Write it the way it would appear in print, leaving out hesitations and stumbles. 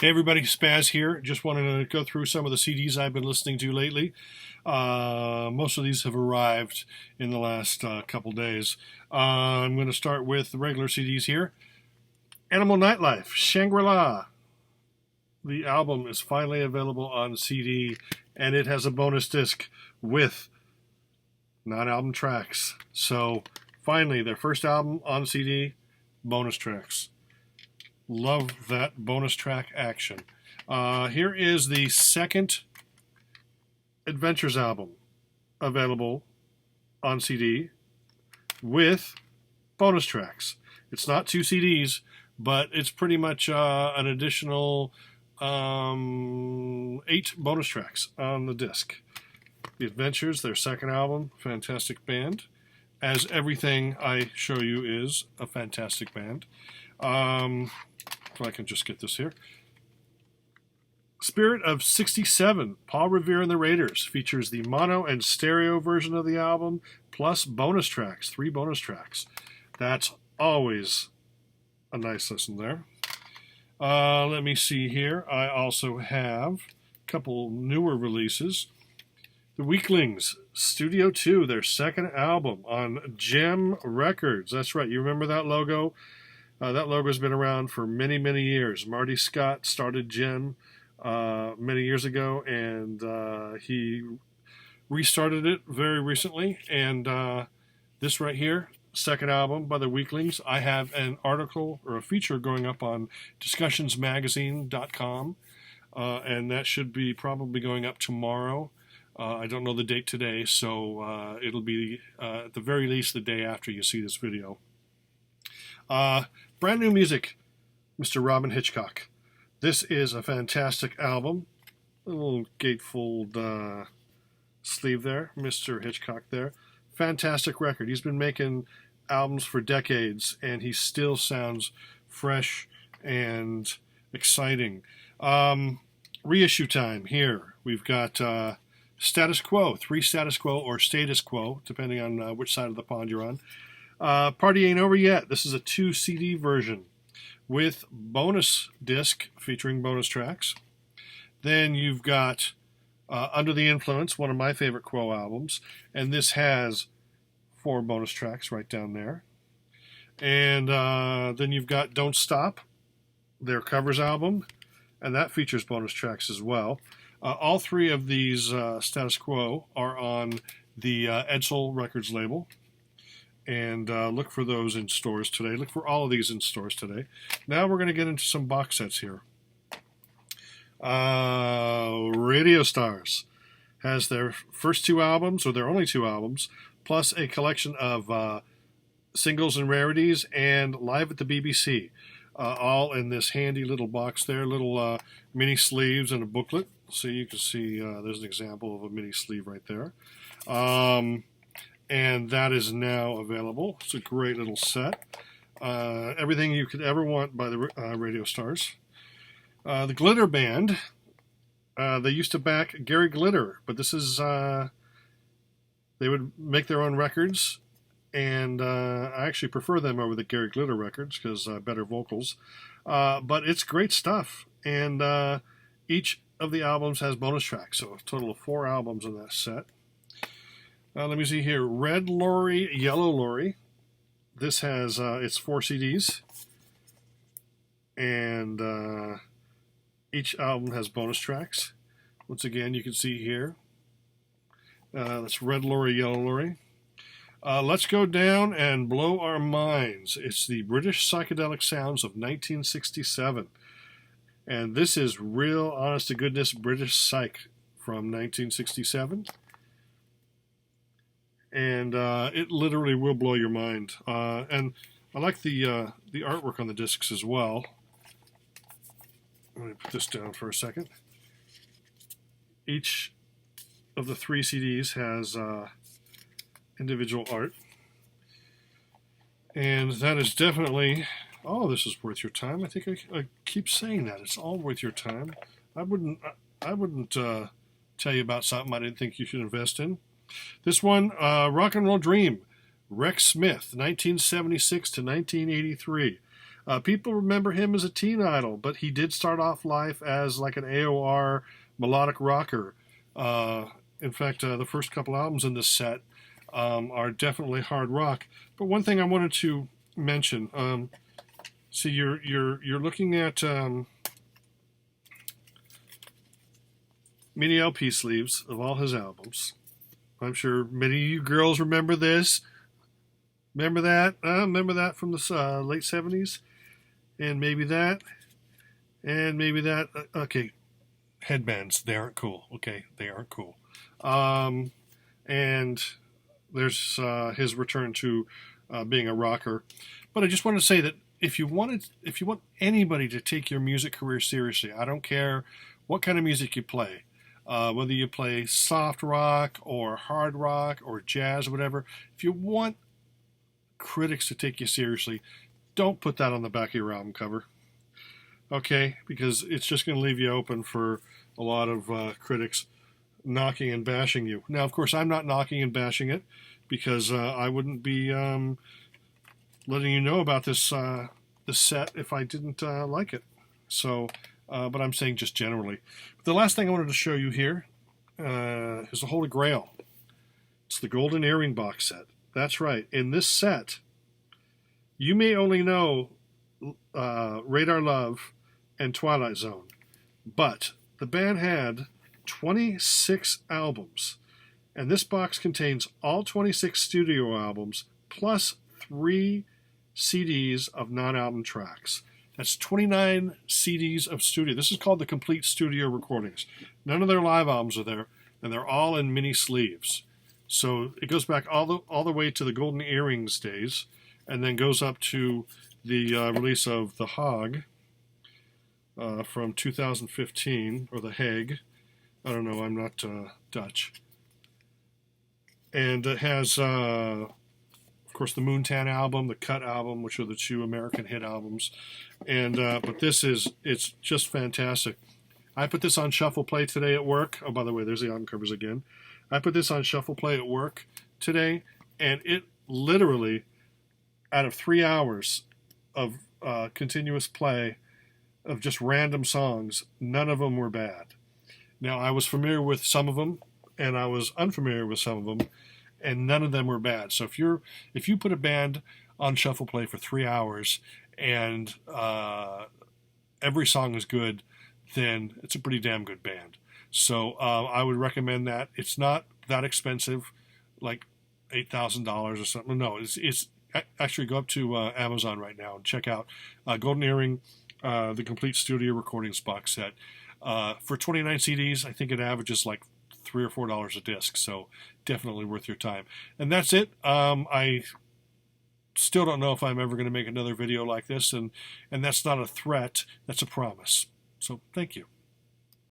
Hey everybody, SPAZ here. Just wanted to go through some of the CDs I've been listening to lately. Most of these have arrived in the last couple days. I'm going to start with the regular CDs here. Animal Nightlife, Shangri-La. The album is finally available on CD, and it has a bonus disc with non-album tracks. So finally, their first album on CD, bonus tracks. Love that bonus track action. Here is the second Adventures album available on CD with bonus tracks. It's not 2 CDs, but it's pretty much an additional 8 bonus tracks on the disc. The Adventures, their second album, fantastic band. As everything I show you is a fantastic band. If I can just get this here. Spirit of 67, Paul Revere and the Raiders, features the mono and stereo version of the album, plus bonus tracks, 3 bonus tracks. That's always a nice listen there. Let me see here. I also have a couple newer releases. The Weaklings, Studio 2, their second album on Gem Records. That's right, you remember that logo? That logo's been around for many, many years. Marty Scott started Gem many years ago, and he restarted it very recently. And this right here, second album by the Weaklings, I have an article or a feature going up on discussionsmagazine.com, and that should be probably going up tomorrow. I don't know the date today, so it'll be at the very least the day after you see this video. Brand new music, Mr. Robin Hitchcock. This is a fantastic album. A little gatefold sleeve there, Mr. Hitchcock there. Fantastic record. He's been making albums for decades, and he still sounds fresh and exciting. Reissue time here. We've got Status Quo, 3 Status Quo or Status Quo, depending on which side of the pond you're on. Party Ain't Over Yet. This is a 2 CD version with bonus disc featuring bonus tracks. Then you've got Under the Influence, one of my favorite Quo albums, and this has 4 bonus tracks right down there. And then you've got Don't Stop, their covers album, and that features bonus tracks as well. All 3 of these Status Quo are on the Edsel Records label. And look for those in stores today. Look for all of these in stores today. Now we're going to get into some box sets here. Radio Stars has their first 2 albums, or their only 2 albums, plus a collection of singles and rarities, and Live at the BBC, all in this handy little box there, little mini sleeves and a booklet. So you can see there's an example of a mini sleeve right there. And that is now available. It's a great little set. Everything you could ever want by the Radio Stars. The Glitter Band, they used to back Gary Glitter, but this is, they would make their own records, and I actually prefer them over the Gary Glitter records because better vocals. But it's great stuff, and each of the albums has bonus tracks, so a total of 4 albums in that set. Let me see here. Red Lorry, Yellow Lorry. This has it's 4 CDs, and each album has bonus tracks. Once again, you can see here. That's Red Lorry, Yellow Lorry. Let's go down and blow our minds. It's the British psychedelic sounds of 1967, and this is real, honest-to-goodness British psych from 1967. And it literally will blow your mind. And I like the artwork on the discs as well. Let me put this down for a second. Each of the 3 CDs has individual art. And that is definitely, all of this is worth your time. I think I keep saying that. It's all worth your time. I wouldn't tell you about something I didn't think you should invest in. This one, Rock and Roll Dream, Rex Smith, 1976 to 1983. People remember him as a teen idol, but he did start off life as like an AOR melodic rocker. In fact, the first couple albums in this set are definitely hard rock. But one thing I wanted to mention, see, you're looking at mini LP sleeves of all his albums. I'm sure many of you girls remember this. Remember that? Remember that from the late 70s? And maybe that. And maybe that. Okay, headbands, they aren't cool. Okay, they aren't cool. And there's his return to being a rocker. But I just want to say that if you want anybody to take your music career seriously, I don't care what kind of music you play, whether you play soft rock or hard rock or jazz or whatever, if you want critics to take you seriously, don't put that on the back of your album cover. Okay, because it's just going to leave you open for a lot of critics knocking and bashing you. Now, of course, I'm not knocking and bashing it because I wouldn't be letting you know about this set if I didn't like it. So, but I'm saying just generally. The last thing I wanted to show you here is the Holy Grail. It's the Golden Earring box set. That's right. In this set, you may only know Radar Love and Twilight Zone, but the band had 26 albums, and this box contains all 26 studio albums plus 3 CDs of non-album tracks. That's 29 CDs of studio. This is called the complete studio recordings. None of their live albums are there, and they're all in mini sleeves. So it goes back all the way to the Golden Earrings days, and then goes up to the release of The Hog from 2015, or The Hague. I don't know, I'm not Dutch. And it has, of course, the Moontan album, the Cut album, which are the 2 American hit albums. And but it's just fantastic. I put this on shuffle play today at work. Oh, by the way, there's the album covers again. I put this on shuffle play at work today, and it literally, out of 3 hours of continuous play of just random songs, none of them were bad. Now, I was familiar with some of them, and I was unfamiliar with some of them, and none of them were bad. So if you put a band on shuffle play for 3 hours and every song is good, then it's a pretty damn good band. So I would recommend that. It's not that expensive, like $8,000 or something. No, it's actually go up to Amazon right now and check out Golden Earring, the complete studio recordings box set. For 29 CDs, I think it averages like $3 or $4 a disc. So definitely worth your time. And that's it. I still don't know if I'm ever going to make another video like this, and that's not a threat. That's a promise. So thank you.